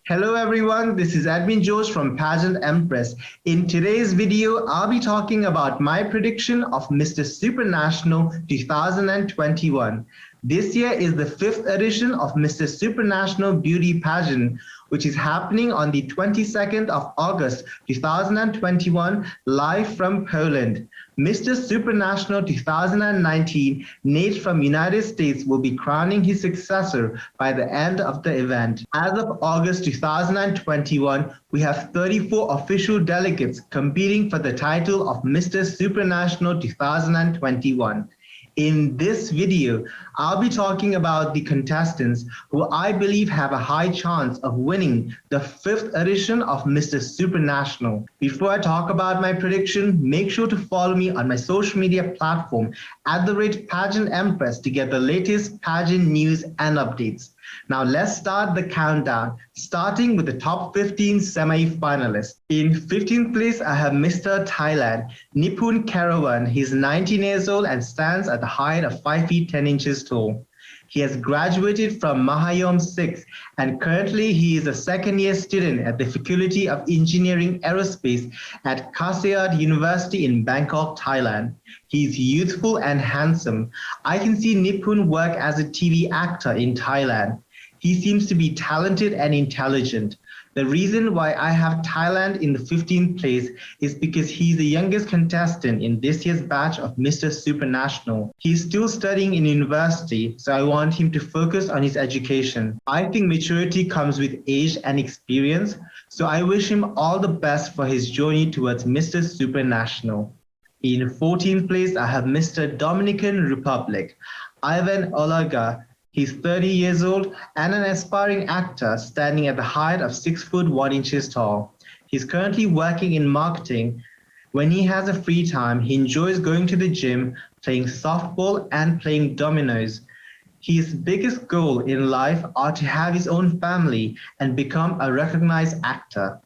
Hello everyone, this is Admin Josh from Pageant Empress. In today's video, I'll be talking about my prediction of Mr. Supranational 2021. This year is the 5th edition of Mr. Supranational Beauty Pageant, which is happening on the 22nd of August 2021, live from Poland. Mr. Supranational 2019, Nate from United States, will be crowning his successor by the end of the event. As of August 2021, we have 34 official delegates competing for the title of Mr. Supranational 2021. In this video, I'll be talking about the contestants who I believe have a high chance of winning the 5th edition of Mr. Supranational. Before I talk about my prediction, make sure to follow me on my social media platform @Pageant Empress to get the latest pageant news and updates. Now let's start the countdown, starting with the top 15 semi-finalists. In 15th place, I have Mr. Thailand, Nipun Kaewruan. He's 19 years old and stands at the height of 5 feet 10 inches tall. He has graduated from Mahayom 6 and currently he is a second-year student at the Faculty of Engineering Aerospace at Kaewruan University in Bangkok, Thailand. He's youthful and handsome. I can see Nipun work as a TV actor in Thailand. He seems to be talented and intelligent. The reason why I have Thailand in the 15th place is because he's the youngest contestant in this year's batch of Mr. Supranational. He's still studying in university, so I want him to focus on his education. I think maturity comes with age and experience, so I wish him all the best for his journey towards Mr. Supranational. In 14th place, I have Mr. Dominican Republic, Ivan Oleaga. He's 30 years old and an aspiring actor standing at the height of 6 foot 1 inches tall. He's currently working in marketing. When he has a free time, he enjoys going to the gym, playing softball and playing dominoes. His biggest goal in life are to have his own family and become a recognized actor.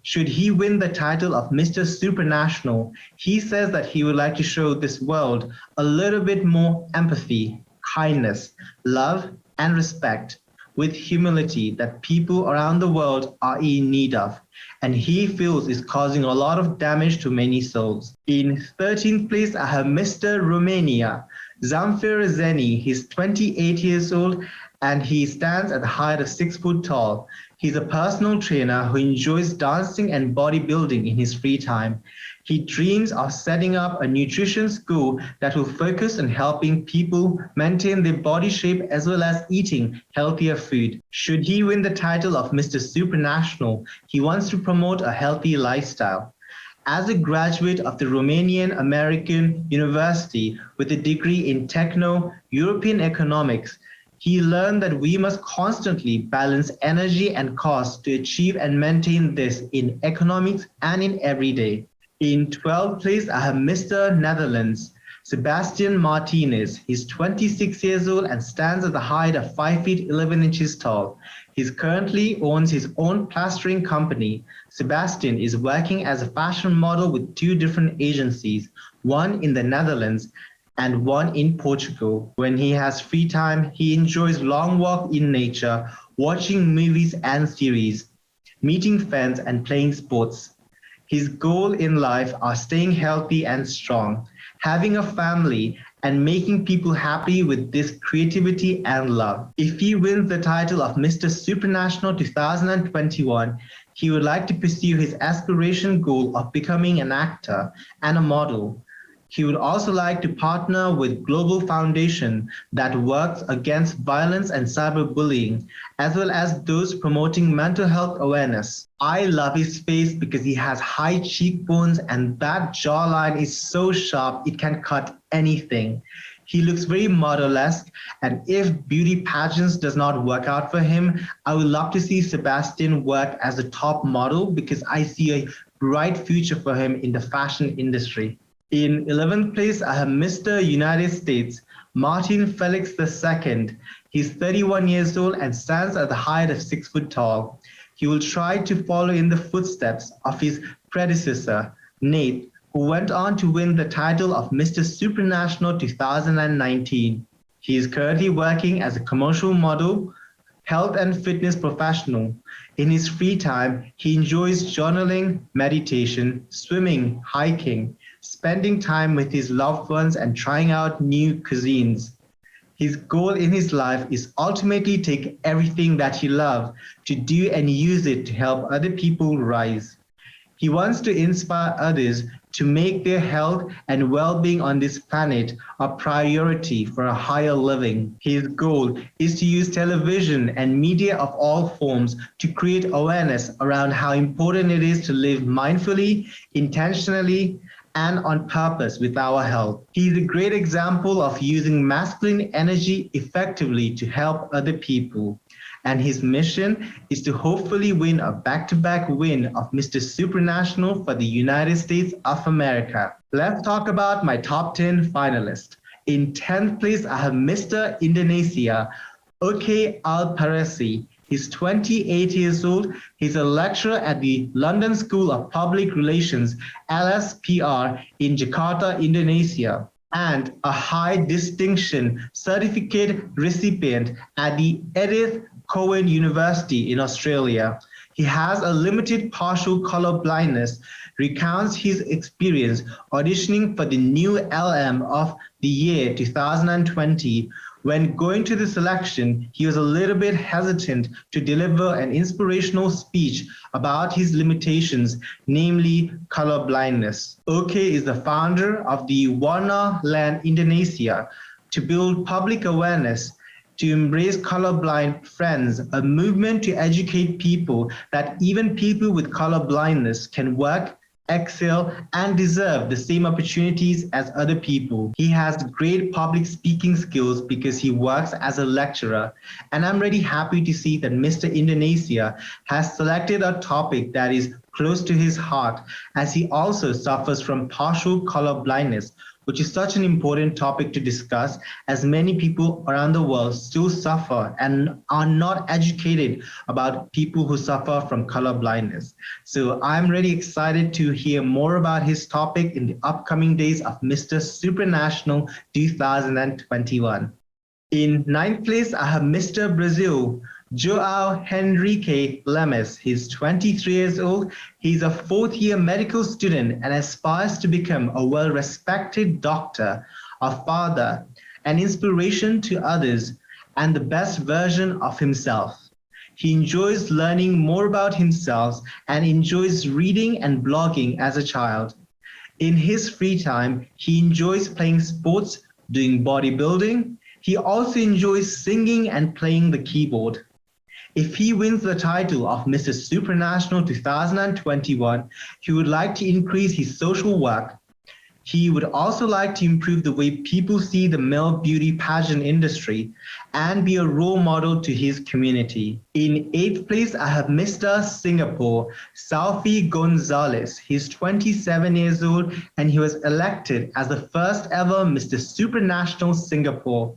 Should he win the title of Mr. Supranational, he says that he would like to show this world a little bit more empathy, kindness, love, and respect, with humility that people around the world are in need of, and he feels is causing a lot of damage to many souls. In 13th place, I have Mr. Romania, Zamfir. He's 28 years old and he stands at the height of 6 foot tall. He's a personal trainer who enjoys dancing and bodybuilding in his free time. He dreams of setting up a nutrition school that will focus on helping people maintain their body shape as well as eating healthier food. Should he win the title of Mr. Supranational, he wants to promote a healthy lifestyle. As a graduate of the Romanian American University with a degree in Techno-European economics, he learned that we must constantly balance energy and cost to achieve and maintain this in economics and in everyday. In 12th place, I have Mr. Netherlands, Sebastian Martinez. He's 26 years old and stands at the height of 5 feet 11 inches tall. He currently owns his own plastering company. Sebastian is working as a fashion model with 2 different agencies, one in the Netherlands and one in Portugal. When he has free time, he enjoys long walks in nature, watching movies and series, meeting friends and playing sports. His goal in life are staying healthy and strong, having a family, and making people happy with this creativity and love. If he wins the title of Mr. Supranational 2021, he would like to pursue his aspiration goal of becoming an actor and a model. He would also like to partner with Global Foundation that works against violence and cyberbullying, as well as those promoting mental health awareness. I love his face because he has high cheekbones and that jawline is so sharp it can cut anything. He looks very model-esque, and if beauty pageants does not work out for him, I would love to see Sebastian work as a top model because I see a bright future for him in the fashion industry. In 11th place, I have Mr. United States, Martin Felix II. He's 31 years old and stands at the height of 6 foot tall. He will try to follow in the footsteps of his predecessor, Nate, who went on to win the title of Mr. Supranational 2019. He is currently working as a commercial model. health and fitness professional. In his free time, he enjoys journaling, meditation, swimming, hiking, spending time with his loved ones, and trying out new cuisines. His goal in his life is ultimately take everything that he loves to do and use it to help other people rise. He wants to inspire others to make their health and well-being on this planet a priority for a higher living. His goal is to use television and media of all forms to create awareness around how important it is to live mindfully, intentionally, and on purpose with our health. He is a great example of using masculine energy effectively to help other people. And his mission is to hopefully win a back-to-back win of Mr. Supranational for the United States of America. Let's talk about my top 10 finalists. In 10th place, I have Mr. Indonesia, Okky Alparessl. He's 28 years old. He's a lecturer at the London School of Public Relations, LSPR, in Jakarta, Indonesia, and a high distinction certificate recipient at the Edith Cowan University in Australia. He has a limited partial color blindness, recounts his experience auditioning for the new LM of the year 2020. When going to the selection, he was a little bit hesitant to deliver an inspirational speech about his limitations, namely color blindness. Okky is the founder of the Warna Land Indonesia to build public awareness, to embrace colorblind friends, a movement to educate people that even people with color blindness can work, excel, and deserve the same opportunities as other people. He has great public speaking skills because he works as a lecturer, and I'm really happy to see that Mr. Indonesia has selected a topic that is close to his heart, as he also suffers from partial color blindness, which is such an important topic to discuss, as many people around the world still suffer and are not educated about people who suffer from color blindness. So I'm really excited to hear more about his topic in the upcoming days of Mr. Supranational 2021. In 9th place, I have Mr. Brazil, João Henrique Lemes. He's 23 years old. He's a 4th-year medical student and aspires to become a well-respected doctor, a father, an inspiration to others, and the best version of himself. He enjoys learning more about himself and enjoys reading and blogging as a child. In his free time, he enjoys playing sports, doing bodybuilding. He also enjoys singing and playing the keyboard. If he wins the title of Mr. Supranational 2021, he would like to increase his social work. He would also like to improve the way people see the male beauty pageant industry and be a role model to his community. In 8th place, I have Mr. Singapore, Sauffl Gonzales. He's 27 years old and he was elected as the first ever Mr. Supranational Singapore.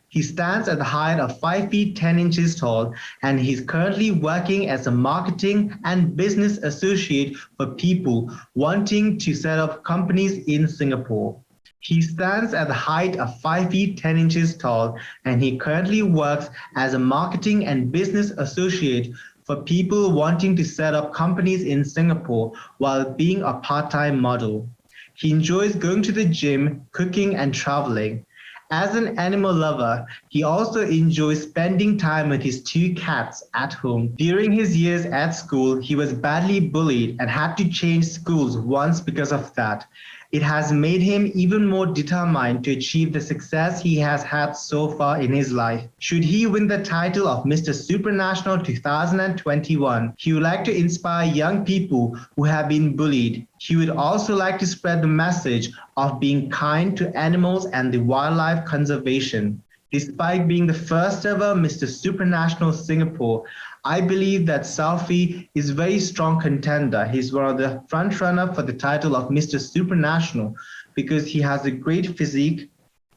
He stands at the height of 5 feet 10 inches tall, and he's currently working as a marketing and business associate for people wanting to set up companies in Singapore. He stands at the height of 5 feet 10 inches tall, and he currently works as a marketing and business associate for people wanting to set up companies in Singapore while being a part-time model. He enjoys going to the gym, cooking, and traveling. As an animal lover, he also enjoys spending time with his 2 cats at home. During his years at school, he was badly bullied and had to change schools once because of that. It has made him even more determined to achieve the success he has had so far in his life. Should he win the title of Mr. Supranational 2021, he would like to inspire young people who have been bullied. He would also like to spread the message of being kind to animals and the wildlife conservation. Despite being the first ever Mr. Supranational Singapore, I believe that Sauffl is a very strong contender. He's one of the front runner for the title of Mr. Supranational because he has a great physique,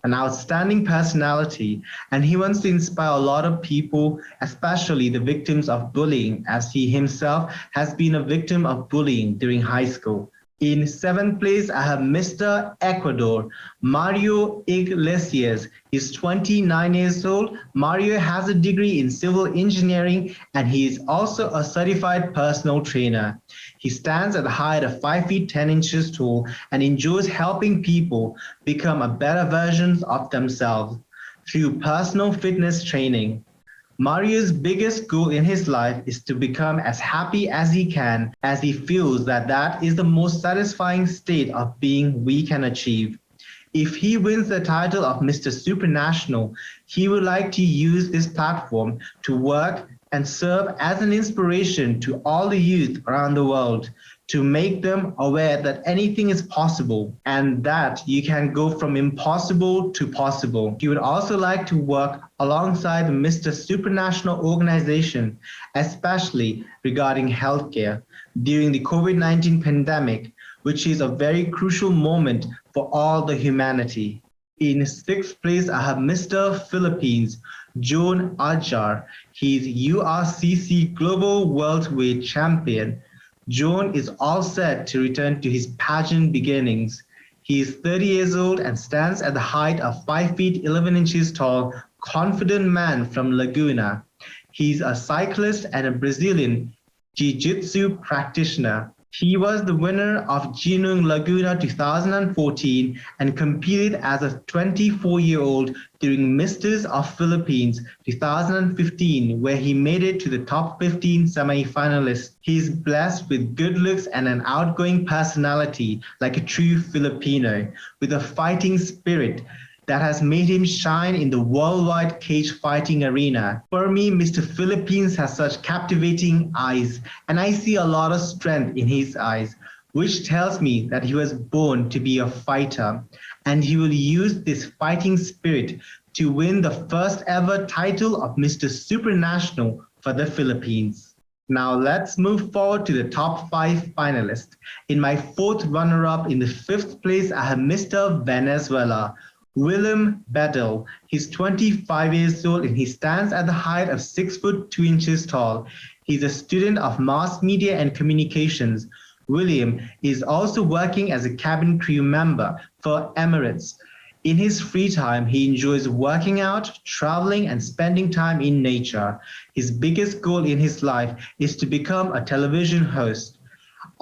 an outstanding personality, and he wants to inspire a lot of people, especially the victims of bullying, as he himself has been a victim of bullying during high school. In 7th place, I have Mr. Ecuador, Mario Iglesias. He's 29 years old. Mario has a degree in civil engineering and he is also a certified personal trainer. He stands at the height of 5 feet 10 inches tall and enjoys helping people become a better version of themselves through personal fitness training. Mario's biggest goal in his life is to become as happy as he can, as he feels that that is the most satisfying state of being we can achieve. If he wins the title of Mr. Supranational, he would like to use this platform to work and serve as an inspiration to all the youth around the world, to make them aware that anything is possible and that you can go from impossible to possible. He would also like to work alongside the Mr. Supranational organization, especially regarding healthcare during the COVID-19 pandemic, which is a very crucial moment for all the humanity. In 6th place, I have Mr. Philippines, João. He's URCC Global Welterweight Champion. João is all set to return to his pageant beginnings. He is 30 years old and stands at the height of 5 feet 11 inches tall, confident man from Laguna. He's a cyclist and a Brazilian jiu-jitsu practitioner. He was the winner of Geany Laguna 2014 and competed as a 24-year-old during Masters of Philippines 2015, where he made it to the top 15 semi-finalists. He is blessed with good looks and an outgoing personality like a true Filipino, with a fighting spirit that has made him shine in the worldwide cage fighting arena. For me, Mr. Philippines has such captivating eyes, and I see a lot of strength in his eyes, which tells me that he was born to be a fighter, and he will use this fighting spirit to win the first ever title of Mr. Supranational for the Philippines. Now let's move forward to the top 5 finalists. In my 4th runner-up, in the 5th place, I have Mr. Venezuela, William Badell. He's 25 years old and he stands at the height of 6 foot 2 inches tall. He's a student of mass media and communications. William is also working as a cabin crew member for Emirates. In his free time, he enjoys working out, traveling, and spending time in nature. His biggest goal in his life is to become a television host.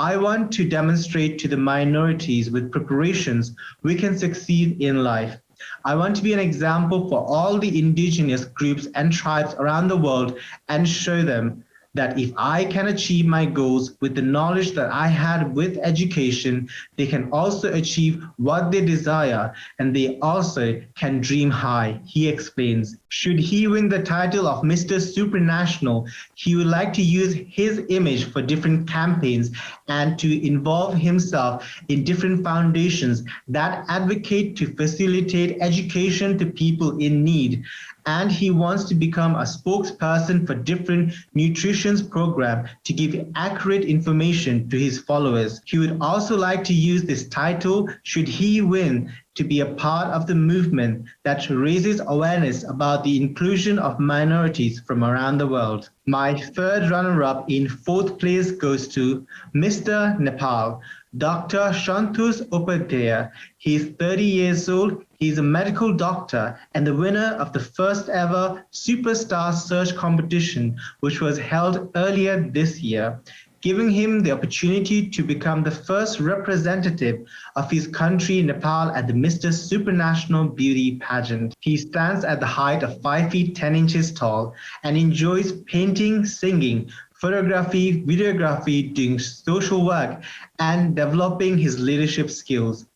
I want to demonstrate to the minorities with preparations we can succeed in life. I want to be an example for all the indigenous groups and tribes around the world and show them that if I can achieve my goals with the knowledge that I had with education, they can also achieve what they desire and they also can dream high, he explains. Should he win the title of Mr. Supranational, he would like to use his image for different campaigns and to involve himself in different foundations that advocate to facilitate education to people in need. And he wants to become a spokesperson for different nutrition programs to give accurate information to his followers. He would also like to use this title, should he win, to be a part of the movement that raises awareness about the inclusion of minorities from around the world. My 3rd runner-up in 4th place goes to Mr. Nepal, Dr. Santosh Upadhyaya. He's 30 years old. He's a medical doctor and the winner of the first ever Superstar Search competition, which was held earlier this year, giving him the opportunity to become the first representative of his country, Nepal, at the Mr. Supranational Beauty Pageant. He stands at the height of 5 feet 10 inches tall and enjoys painting, singing, photography, videography, doing social work, and developing his leadership skills.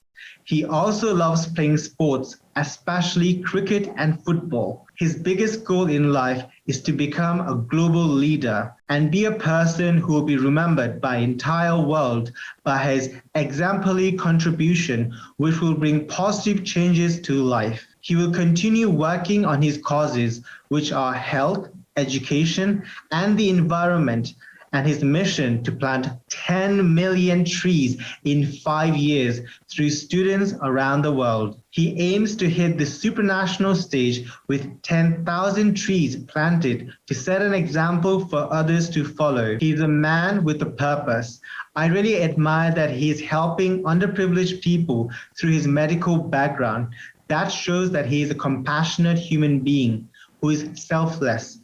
He also loves playing sports, especially cricket and football. His biggest goal in life is to become a global leader and be a person who will be remembered by the entire world by his exemplary contribution, which will bring positive changes to life. He will continue working on his causes, which are health, education, and the environment, and his mission to plant 10 million trees in 5 years through students around the world. He aims to hit the supranational stage with 10,000 trees planted to set an example for others to follow. He's a man with a purpose. I really admire that he is helping underprivileged people through his medical background. That shows that he is a compassionate human being who is selfless.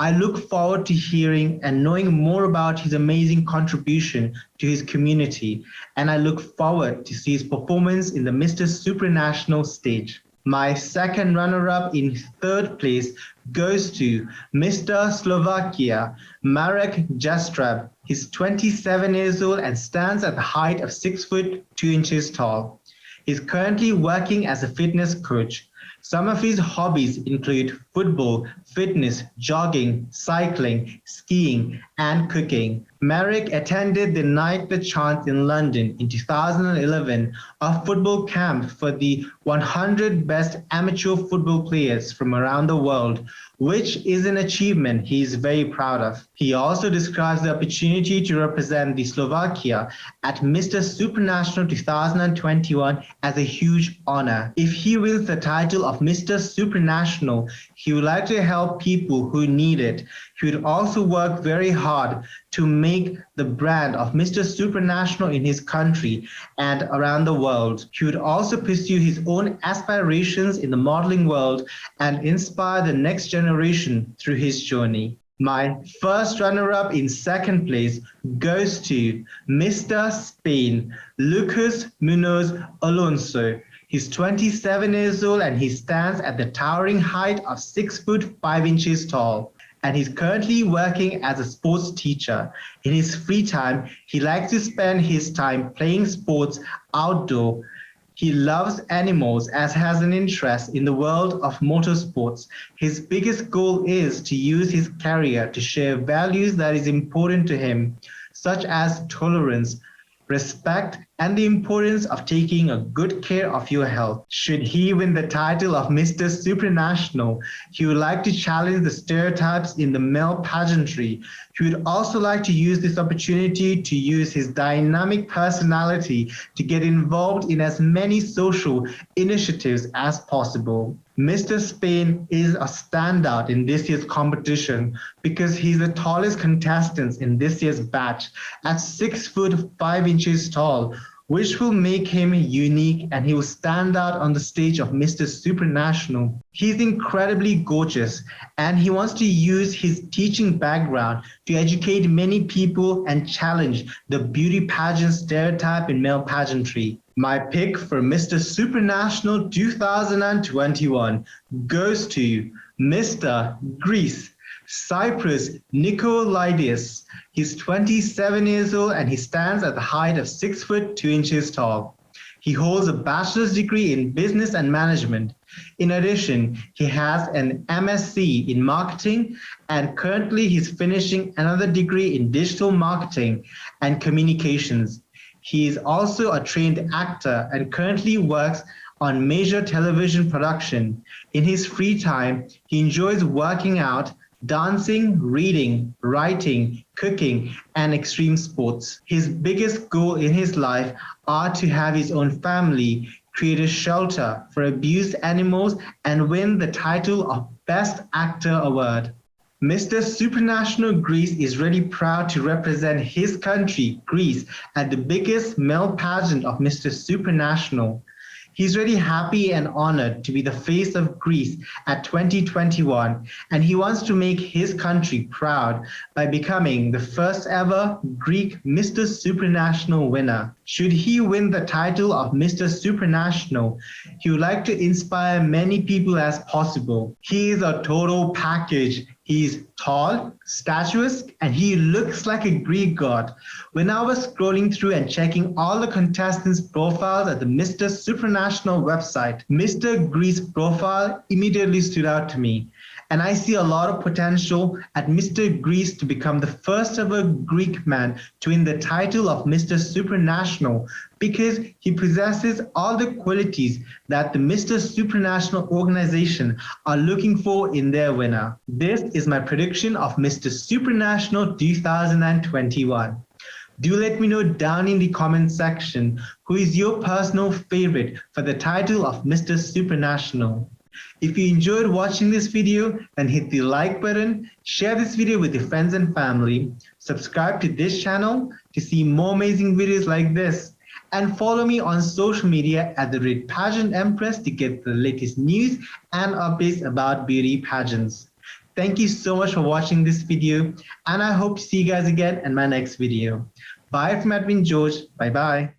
I look forward to hearing and knowing more about his amazing contribution to his community, and I look forward to see his performance in the Mr. Supranational stage. My second runner-up in third place goes to Mr. Slovakia, Marek Jastrab. He's 27 years old and stands at the height of 6 foot 2 inches tall. He's currently working as a fitness coach. Some of his hobbies include football, fitness, jogging, cycling, skiing, and cooking. Marek attended the Night the Chance in London in 2011, a football camp for the 100 best amateur football players from around the world, which is an achievement he is very proud of. He also describes the opportunity to represent the Slovakia at Mr. Supranational 2021 as a huge honor. If he wins the title of Mr. Supranational, he would like to help people who need it. He would also work very hard to make the brand of Mr. Supranational in his country and around the world. He would also pursue his own aspirations in the modeling world and inspire the next generation through his journey. My first runner-up in second place goes to Mr. Spain, Lucas Munoz Alonso. He's 27 years old and he stands at the towering height of 6 foot 5 inches tall. And he's currently working as a sports teacher. In his free time, he likes to spend his time playing sports outdoor. He loves animals as has an interest in the world of motorsports. His biggest goal is to use his career to share values that is important to him, such as tolerance, respect, and the importance of taking a good care of your health. Should he win the title of Mr. Supranational, he would like to challenge the stereotypes in the male pageantry. He would also like to use this opportunity to use his dynamic personality to get involved in as many social initiatives as possible. Mr. Spain is a standout in this year's competition because he's the tallest contestant in this year's batch at 6 foot 5 inches tall, which will make him unique and he will stand out on the stage of Mr. Supranational. He's incredibly gorgeous and he wants to use his teaching background to educate many people and challenge the beauty pageant stereotype in male pageantry. My pick for Mr. Supranational 2021 goes to Mr. Greece, Cyprus Nikolaidis. He's 27 years old and he stands at the height of 6 foot 2 inches tall. He holds a bachelor's degree in business and management. In addition, he has an MSc in marketing and currently he's finishing another degree in digital marketing and communications. He is also a trained actor and currently works on major television production. In his free time, he enjoys working out, dancing, reading, writing, cooking, and extreme sports. His biggest goal in his life are to have his own family, create a shelter for abused animals, and win the title of Best Actor Award. Mr. Supranational Greece is really proud to represent his country, Greece, at the biggest male pageant of Mr. Supranational. He's really happy and honored to be the face of Greece at 2021, and he wants to make his country proud by becoming the first ever Greek Mr. Supranational winner. Should he win the title of Mr. Supranational, he would like to inspire many people as possible. He is a total package. He's tall, statuesque, and he looks like a Greek god. When I was scrolling through and checking all the contestants' profiles at the Mr. Supranational website, Mr. Greece profile immediately stood out to me. And I see a lot of potential at Mr. Greece to become the first ever Greek man to win the title of Mr. Supranational because he possesses all the qualities that the Mr. Supranational organization are looking for in their winner. This is my prediction of Mr. Supranational 2021. Do let me know down in the comment section who is your personal favorite for the title of Mr. Supranational. If you enjoyed watching this video, then hit the like button, share this video with your friends and family, subscribe to this channel to see more amazing videos like this, and follow me on social media at the Pageant Empress to get the latest news and updates about beauty pageants. Thank you so much for watching this video, and I hope to see you guys again in my next video. Bye from Admin George. Bye bye.